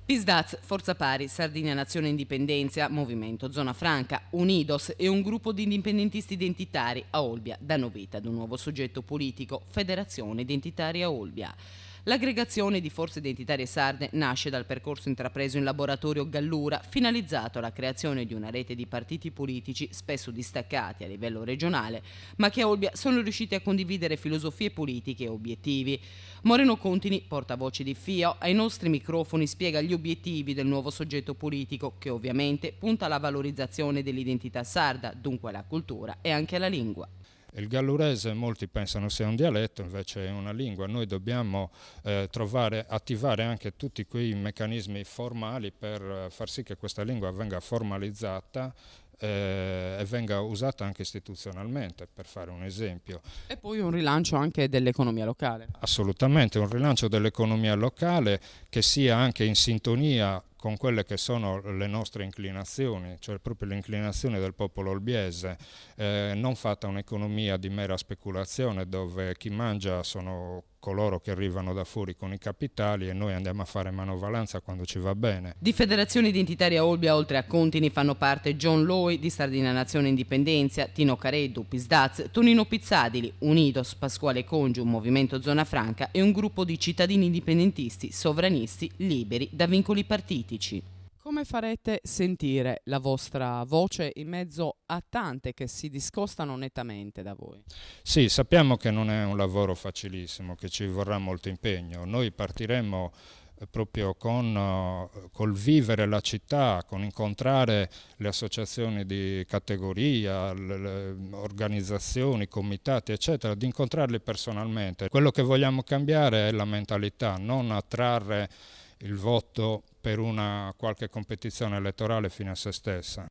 PISDAZ, Forza Pari, Sardinia Nazione Indipendenza, Movimento Zona Franca, Unidos e un gruppo di indipendentisti identitari a Olbia danno vita ad un nuovo soggetto politico, Federazione Identitaria Olbia. L'aggregazione di forze identitarie sarde nasce dal percorso intrapreso in laboratorio Gallura, finalizzato alla creazione di una rete di partiti politici spesso distaccati a livello regionale, ma che a Olbia sono riusciti a condividere filosofie politiche e obiettivi. Moreno Contini, portavoce di FIO, ai nostri microfoni spiega gli obiettivi del nuovo soggetto politico, che ovviamente punta alla valorizzazione dell'identità sarda, dunque alla cultura e anche alla lingua. Il gallurese molti pensano sia un dialetto, invece è una lingua. Noi dobbiamo attivare anche tutti quei meccanismi formali per far sì che questa lingua venga formalizzata e venga usata anche istituzionalmente, per fare un esempio. E poi un rilancio anche dell'economia locale. Assolutamente, un rilancio dell'economia locale che sia anche in sintonia con quelle che sono le nostre inclinazioni, cioè proprio le inclinazioni del popolo olbiese, non fatta un'economia di mera speculazione dove chi mangia sono coloro che arrivano da fuori con i capitali e noi andiamo a fare manovalanza quando ci va bene. Di Federazione Identitaria Olbia, oltre a Contini, fanno parte John Loi di Sardinia Nazione Indipendenza, Tino Careddu, PISDAZ, Tonino Pizzadili, Unidos, Pasquale Congiu, Movimento Zona Franca e un gruppo di cittadini indipendentisti, sovranisti, liberi da vincoli partitici. Come farete sentire la vostra voce in mezzo a tante che si discostano nettamente da voi? Sì, sappiamo che non è un lavoro facilissimo, che ci vorrà molto impegno. Noi partiremo proprio col vivere la città, con incontrare le associazioni di categoria, le organizzazioni, comitati, eccetera, di incontrarli personalmente. Quello che vogliamo cambiare è la mentalità, non attrarre il voto per una qualche competizione elettorale fine a se stessa.